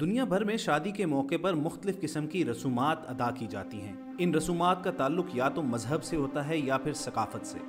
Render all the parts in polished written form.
दुनिया भर में शादी के मौके पर मुख्तलिफ किस्म की रसूमात अदा की जाती हैं। इन रसूमात का ताल्लुक या तो मजहब से होता है या फिर सकाफत से।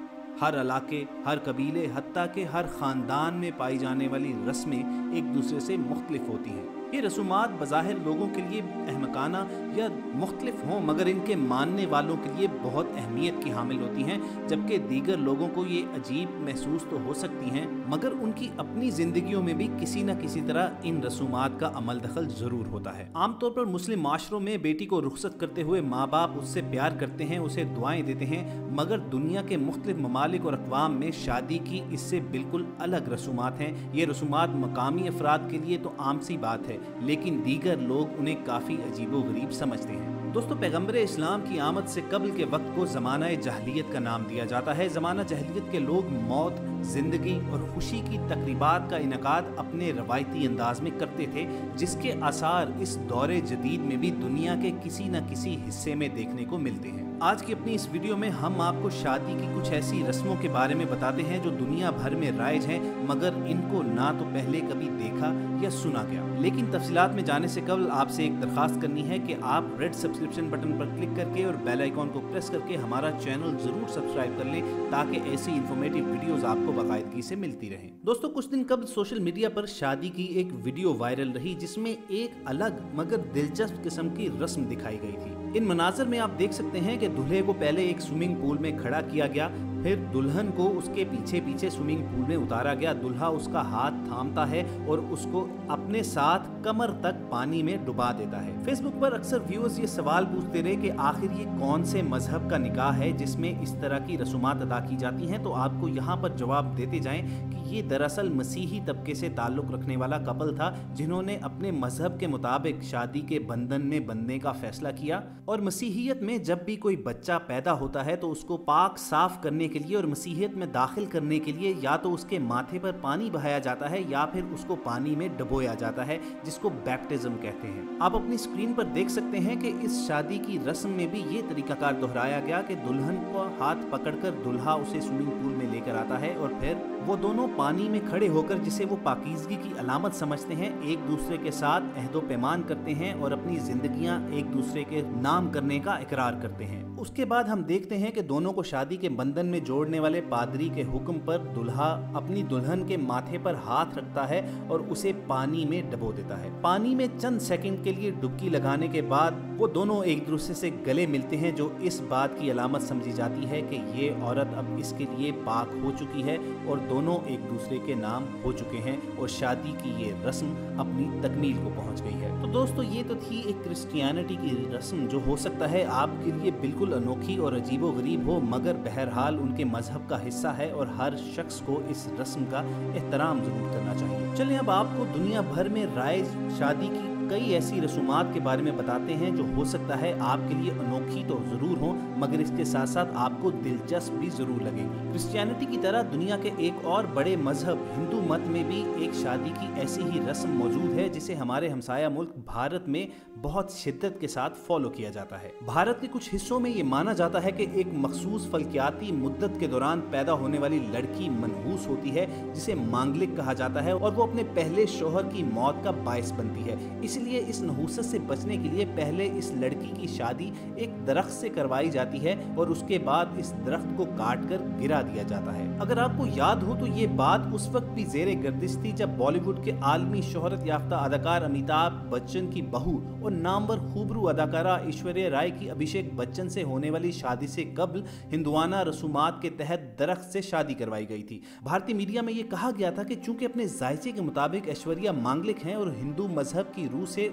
हर इलाके, हर कबीले, हत्ता के हर ख़ानदान में पाई जाने वाली रस्में एक दूसरे से मुख्तलिफ होती हैं। ये रसूमात बज़ाहिर लोगों के लिए अहमकाना या मुख्तलिफ हों, मगर इनके मानने वालों के लिए बहुत अहमियत की हामिल होती हैं, जबकि दीगर लोगों को ये अजीब महसूस तो हो सकती हैं, मगर उनकी अपनी ज़िंदगियों में भी किसी न किसी तरह इन रसूमात का अमल दखल ज़रूर होता है। आमतौर पर मुस्लिम माशरों में बेटी को रुखसत करते हुए माँ बाप उससे प्यार करते हैं, उसे दुआएं देते हैं, मगर दुनिया के मुख्तलिफ ममालिक और अक़वाम में शादी की इससे बिल्कुल अलग रसूमात हैं। ये रसूमात मकामी अफराद के लिए तो आम सी बात है, लेकिन दीगर लोग उन्हें काफ़ी अजीबोगरीब समझते हैं। दोस्तों, पैगम्बर इस्लाम की आमद से कबल के वक्त को ज़माना जahलियत का नाम दिया जाता है। ज़माना जahलियत के लोग मौत, ज़िंदगी और खुशी की तकरीबात का इनकाद अपने रवायती अंदाज में करते थे, जिसके आसार इस दौरे जदीद में भी दुनिया के किसी न किसी हिस्से में देखने को मिलते हैं। आज की अपनी इस वीडियो में हम आपको शादी की कुछ ऐसी रस्मों के बारे में बताते हैं जो दुनिया भर में राइज हैं, मगर इनको ना तो पहले कभी देखा या सुना गया। लेकिन तफसीलात में जाने से कबल आपसे एक दरख्वास्त करनी है कि आप रेड सब्सक्रिप्शन बटन पर क्लिक करके और बेल आइकॉन को प्रेस करके हमारा चैनल जरूर सब्सक्राइब कर लें, ताकि ऐसी इंफॉर्मेटिव वीडियोस आपको बाकायदगी से मिलती रहें। दोस्तों, कुछ दिन कबल सोशल मीडिया पर शादी की एक वीडियो वायरल रही, जिसमें एक अलग मगर दिलचस्प किस्म की रस्म दिखाई गई थी। इन मनाजर में आप देख सकते हैं कि दूल्हे को पहले एक स्विमिंग पूल में खड़ा किया गया, फिर दुल्हन को उसके पीछे पीछे स्विमिंग पूल में उतारा गया। दुल्हा उसका हाथ थामता है और उसको अपने साथ कमर तक पानी में डुबा देता है। फेसबुक पर अक्सर व्यूअर्स ये सवाल पूछते रहे कि आखिर ये कौन से मजहब का निकाह है जिसमें इस तरह की रसूमात अदा की जाती हैं। तो आपको यहाँ पर जवाब देते जाएं कि ये दरअसल मसीही तबके से ताल्लुक रखने वाला कपल था, जिन्होंने अपने मजहब के मुताबिक शादी के बंधन में बंधने का फैसला किया। और मसीहियत में जब भी कोई बच्चा पैदा होता है तो उसको पाक साफ करने के लिए और मसीहियत में दाखिल करने के लिए या तो उसके माथे पर पानी बहाया जाता है या फिर उसको पानी में डुबोया जाता है, जिसको बैप्टिज्म कहते हैं। आप अपनी स्क्रीन पर देख सकते हैं कि इस शादी की रस्म में भी ये तरीकाकार दोहराया गया कि दुल्हन को हाथ पकड़कर दुल्हा उसे स्विमिंग पूल में लेकर आता है और फिर वो दोनों पानी में खड़े होकर, जिसे वो पाकीज़गी की अलामत समझते हैं, एक दूसरे के साथ अहदो पैमान करते हैं और अपनी जिंदगियां एक दूसरे के नाम करने का इकरार करते हैं। उसके बाद हम देखते हैं कि दोनों को शादी के बंधन में जोड़ने वाले पादरी के हुक्म पर दुल्हा अपनी दुल्हन के माथे पर हाथ रखता है और उसे पानी में डुबो देता है। पानी में चंद सेकंड के लिए डुबकी लगाने के बाद वो दोनों एक दूसरे से गले मिलते हैं, जो इस बात की अलामत समझी जाती है कि ये औरत अब इसके लिए पाक हो चुकी है और दोनों एक दूसरे के नाम हो चुके हैं और शादी की ये रस्म अपनी तकमील को पहुंच गई है। तो दोस्तों, ये तो थी एक क्रिश्चियनिटी की रस्म जो हो सकता है आपके लिए बिल्कुल अनोखी और अजीबोगरीब हो, मगर बहरहाल उनके मजहब का हिस्सा है और हर शख्स को इस रस्म का एहतराम जरूर करना चाहिए। चलिए अब आपको दुनिया भर में राइज शादी की कई ऐसी रसूमात के बारे में बताते हैं जो हो सकता है आपके लिए अनोखी तो जरूर हो, मगर इसके साथ साथ आपको दिलचस्प भी जरूर लगेगी। क्रिश्चियनिटी की तरह दुनिया के एक और बड़े मजहब हिंदू मत में भी एक शादी की ऐसी ही रस्म मौजूद है, जिसे हमारे हमसाया मुल्क भारत में बहुत शिद्दत के साथ फॉलो किया जाता है। भारत के कुछ हिस्सों में ये माना जाता है कि एक मखसूस फल्कियाती मुद्दत के दौरान पैदा होने वाली लड़की मनहूस होती है, जिसे मांगलिक कहा जाता है, और वो अपने पहले शोहर की मौत का बायस बनती है। इसलिए इस नहूसत से बचने के लिए पहले इस लड़की की शादी एक दरख्त से करवाई जाती है और उसके बाद इस दरख्त को काट कर गिरा दिया जाता है। अगर आपको याद हो तो ये बात उस वक्त भी ज़ेरे गर्दिश थी जब बॉलीवुड के आलमी शोहरत याफ्ता अदाकार अमिताभ बच्चन की बहू और नामवर खूबरू अदाकारा ऐश्वर्या राय की अभिषेक बच्चन से होने वाली शादी से कबल हिंदुआना रसूमात के तहत दरख्त से शादी करवाई गई थी। भारतीय मीडिया में ये कहा गया था कि चूंकि अपने जायचे के मुताबिक ऐश्वर्या मांगलिक हैं और हिंदू मजहब की रूह से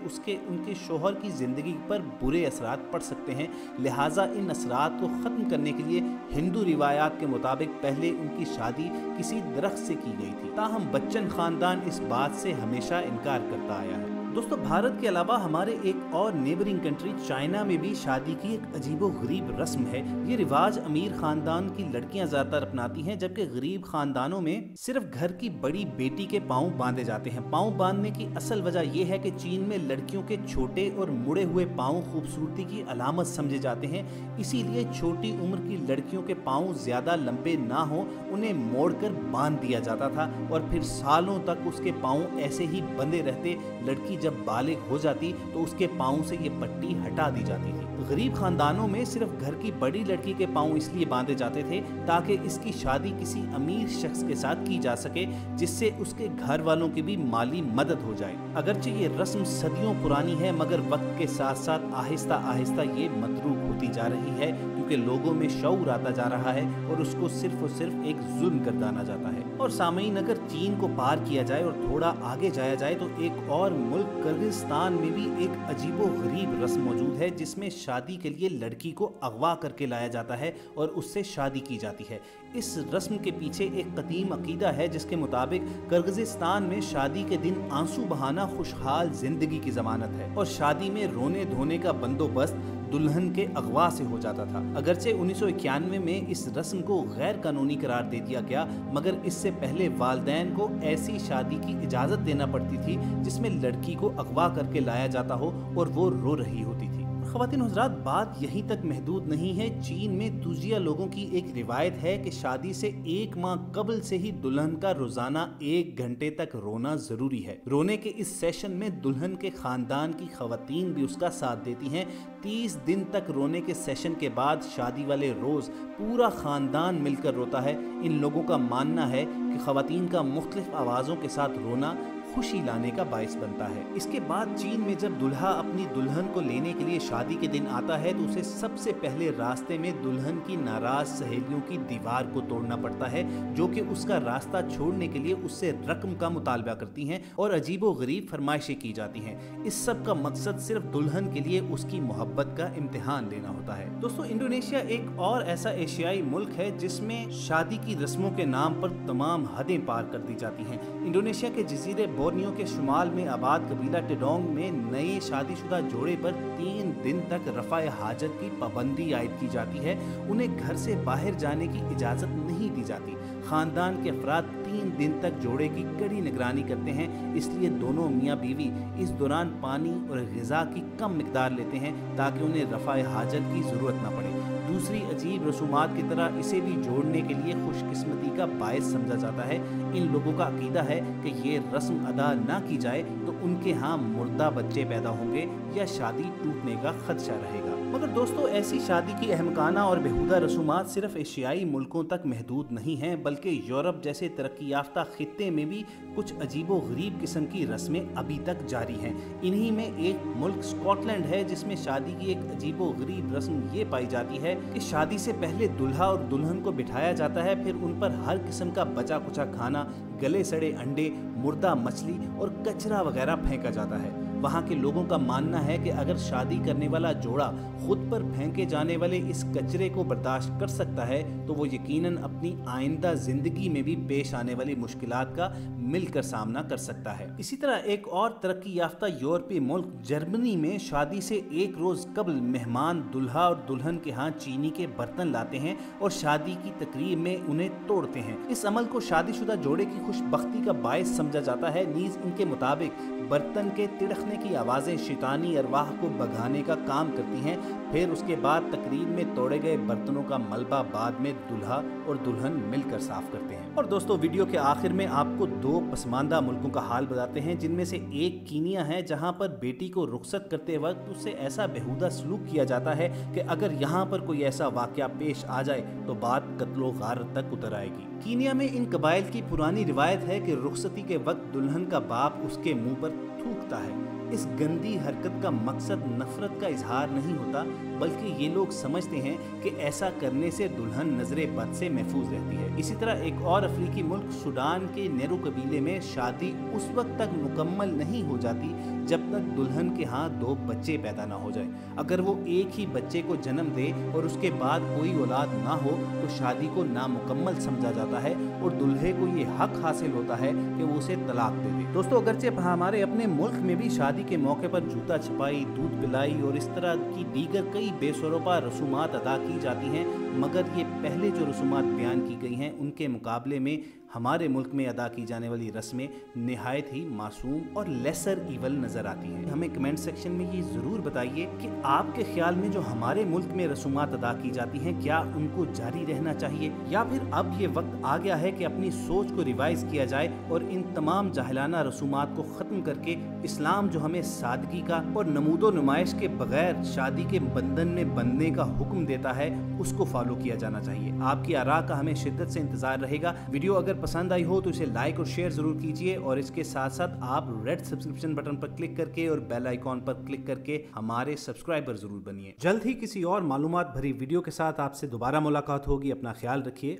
उनके शोहर की जिंदगी पर बुरे असरात पड़ सकते हैं, लिहाजा इन असरात को खत्म करने के लिए हिंदू रिवायात के मुताबिक पहले उनकी शादी किसी दरख्त से की गई थी। ताहम बच्चन खानदान इस बात से हमेशा इनकार करता आया है। दोस्तों, भारत के अलावा हमारे एक और नेबरिंग कंट्री चाइना में भी शादी की एक अजीबोगरीब रस्म है। ये रिवाज अमीर खानदान की लड़कियां ज्यादातर अपनाती हैं, जबकि गरीब खानदानों में सिर्फ घर की बड़ी बेटी के पांव बांधे जाते हैं। पांव बांधने की असल वजह यह है कि चीन में लड़कियों के छोटे और मुड़े हुए पांव खूबसूरती की अलामत समझे जाते हैं, इसीलिए छोटी उम्र की लड़कियों के पांव ज्यादा लंबे ना हो उन्हें मोड़कर बांध दिया जाता था और फिर सालों तक उसके पांव ऐसे ही बंधे रहते। लड़की जब बालिग हो जाती तो उसके पाँव से ये पट्टी हटा दी जाती थी। गरीब खानदानों में सिर्फ घर की बड़ी लड़की के पाँव इसलिए बांधे जाते थे ताकि इसकी शादी किसी अमीर शख्स के साथ की जा सके, जिससे उसके घर वालों की भी माली मदद हो जाए। अगरचे ये रस्म सदियों पुरानी है, मगर वक्त के साथ साथ आहिस्ता आहिस्ता ये मतरूक होती जा रही है, क्योंकि लोगों में शऊर आता जा रहा है और उसको सिर्फ और सिर्फ एक जुल्म गर्दाना जाता है। और सामईन, अगर चीन को पार किया जाए और थोड़ा आगे जाया जाए तो एक और मुल्क किर्गिस्तान में भी एक अजीबो गरीब रस्म मौजूद है, जिसमें शादी के लिए लड़की को अगवा करके लाया जाता है और उससे शादी की जाती है। इस रस्म के पीछे एक कदीम अकीदा है जिसके मुताबिक किर्गिस्तान में शादी के दिन आंसू बहाना खुशहाल जिंदगी की जमानत है और शादी में रोने धोने का बंदोबस्त दुल्हन के अगवा से हो जाता था। अगरचे 1991 में इस रस्म को गैर कानूनी करार दे दिया गया, मगर इससे पहले वालिदैन को ऐसी शादी की इजाज़त देना पड़ती थी जिसमें लड़की को अगवा करके लाया जाता हो और वो रो रही होती थी। ख़वातीन हज़रात, बात यहीं तक महदूद नहीं है। चीन में तुजिया लोगों की एक रिवायत है कि शादी से 1 माह कबल से ही दुल्हन का रोजाना 1 घंटे तक रोना जरूरी है। रोने के इस सेशन में दुल्हन के खानदान की ख़वातीन भी उसका साथ देती हैं। 30 दिन तक रोने के सेशन के बाद शादी वाले रोज पूरा खानदान मिलकर रोता है। इन लोगों का मानना है कि ख़वातीन का मुख्तलिफ आवाज़ों के साथ रोना खुशी लाने का बायस बनता है। इसके बाद चीन में जब दुल्हा अपनी दुल्हन को लेने के लिए शादी के दिन आता है तो उसे सबसे पहले रास्ते में दुल्हन की नाराज सहेलियों की दीवार को तोड़ना पड़ता है, जो कि उसका रास्ता छोड़ने के लिए उससे रकम का मुतालबा करती हैं और अजीबो गरीब फरमाइशें की जाती हैं। इस सब का मकसद सिर्फ दुल्हन के लिए उसकी मोहब्बत का इम्तिहान लेना होता है। दोस्तों, इंडोनेशिया एक और ऐसा एशियाई मुल्क है जिसमें शादी की रस्मों के नाम पर तमाम हदें पार कर दी जाती हैं। इंडोनेशिया के जजीरे बोर्नियो के शुमाल में आबाद कबीला टेडोंग में नए शादीशुदा जोड़े पर 3 दिन तक रफ़ाए हाजत की पाबंदी आयद की जाती है। उन्हें घर से बाहर जाने की इजाज़त नहीं दी जाती। खानदान के अफराद 3 दिन तक जोड़े की कड़ी निगरानी करते हैं, इसलिए दोनों मियाँ बीवी इस दौरान पानी और ग़िज़ा की कम मिकदार लेते हैं ताकि उन्हें रफ़ाए हाजत की ज़रूरत न पड़े। दूसरी अजीब रसूमात की तरह इसे भी जोड़ने के लिए खुशकिस्मती का बायस समझा जाता है। इन लोगों का अकीदा है कि ये रस्म अदा ना की जाए तो उनके यहाँ मुर्दा बच्चे पैदा होंगे या शादी टूटने का खदशा रहेगा। मगर दोस्तों, ऐसी शादी की अहमकाना और बेहुदा रसूमात सिर्फ एशियाई मुल्कों तक महदूद नहीं हैं, बल्कि यूरोप जैसे तरक्की याफ्ता खित्ते में भी कुछ अजीबो गरीब किस्म की रस्में अभी तक जारी हैं। इन्हीं में एक मुल्क स्कॉटलैंड है जिसमें शादी की एक अजीबो गरीब रस्म ये पाई जाती है कि शादी से पहले दुल्हा और दुल्हन को बिठाया जाता है, फिर उन पर हर किस्म का बचा कुचा खाना, गले सड़े अंडे, मुर्दा मछली और कचरा वगैरह फेंका जाता है। वहाँ के लोगों का मानना है कि अगर शादी करने वाला जोड़ा खुद पर फेंके जाने वाले इस कचरे को बर्दाश्त कर सकता है तो वो यकीनन अपनी आइंदा जिंदगी में भी पेश आने वाली मुश्किलात का मिलकर सामना कर सकता है। इसी तरह एक और तरक्की याफ्ता यूरोपीय मुल्क जर्मनी में शादी से 1 रोज कबल मेहमान दुल्हा और दुल्हन के यहाँ चीनी के बर्तन लाते हैं और शादी की तकरीब में उन्हें तोड़ते हैं। इस अमल को शादीशुदा जोड़े की खुशबख्ती का बायस समझा जाता है। नीज इनके मुताबिक बर्तन के तिड़कने की आवाज़ें शैतानी अरवाह को भगाने का काम करती हैं। फिर उसके बाद तकरीब में तोड़े गए बर्तनों का मलबा बाद में दुल्हा और दुल्हन मिलकर साफ करते हैं। और दोस्तों, वीडियो के आखिर में आपको 2 पसमानदा मुल्कों का हाल बताते हैं, जिनमें से एक कीनिया है, जहां पर बेटी को रुखसत करते वक्त उससे ऐसा बेहुदा सलूक किया जाता है कि अगर यहाँ पर कोई ऐसा वाकया पेश आ जाए तो बात कत्लो गारत तक उतर आएगी। कीनिया में इन कबाइल की पुरानी रिवायत है कि रुखसती के वक्त दुल्हन का बाप उसके मुंह पर थूकता है। इस गंदी हरकत का मकसद नफरत का इजहार नहीं होता, बल्कि ये लोग समझते हैं कि ऐसा करने से दुल्हन नजरे बद से महफूज रहती है। इसी तरह एक और अफ्रीकी मुल्क सूडान के नेहरू कबीले में शादी उस वक्त तक मुकम्मल नहीं हो जाती जब तक दुल्हन के यहाँ 2 बच्चे पैदा ना हो जाए। अगर वो एक ही बच्चे को जन्म दे और उसके बाद कोई औलाद ना हो तो शादी को नामुकम्मल समझा जाता है और दुल्हे को ये हक हासिल होता है कि वो उसे तलाक दे दे। दोस्तों, अगरचे हमारे अपने मुल्क में भी शादी के मौके पर जूता छपाई, दूध पिलाई और इस तरह की दीगर कई बेसरोपा रसूमात अदा की जाती हैं, मगर ये पहले जो रसूमात बयान की गई हैं उनके मुकाबले में हमारे मुल्क में अदा की जाने वाली रस्में निहायत ही मासूम और लेसर ईवल नज़र आती हैं। हमें कमेंट सेक्शन में ये ज़रूर बताइए कि आपके ख्याल में जो हमारे मुल्क में रसूमात अदा की जाती हैं क्या उनको जारी रहना चाहिए, या फिर अब ये वक्त आ गया है कि अपनी सोच को रिवाइज किया जाए और इन तमाम जाहिलाना रसूमात को ख़त्म करके इस्लाम जो हमें सादगी का और नमूदो नुमाइश के बगैर शादी के बंधन में बंधने का हुक्म देता है उसको फॉलो किया जाना चाहिए। आपकी आरा का हमें शिद्दत से इंतजार रहेगा। वीडियो अगर पसंद आई हो तो इसे लाइक और शेयर जरूर कीजिए, और इसके साथ साथ आप रेड सब्सक्रिप्शन बटन पर क्लिक करके और बेल आइकॉन पर क्लिक करके हमारे सब्सक्राइबर जरूर बनिए। जल्द ही किसी और मालूमात भरी वीडियो के साथ आपसे दोबारा मुलाकात होगी। अपना ख्याल रखिए।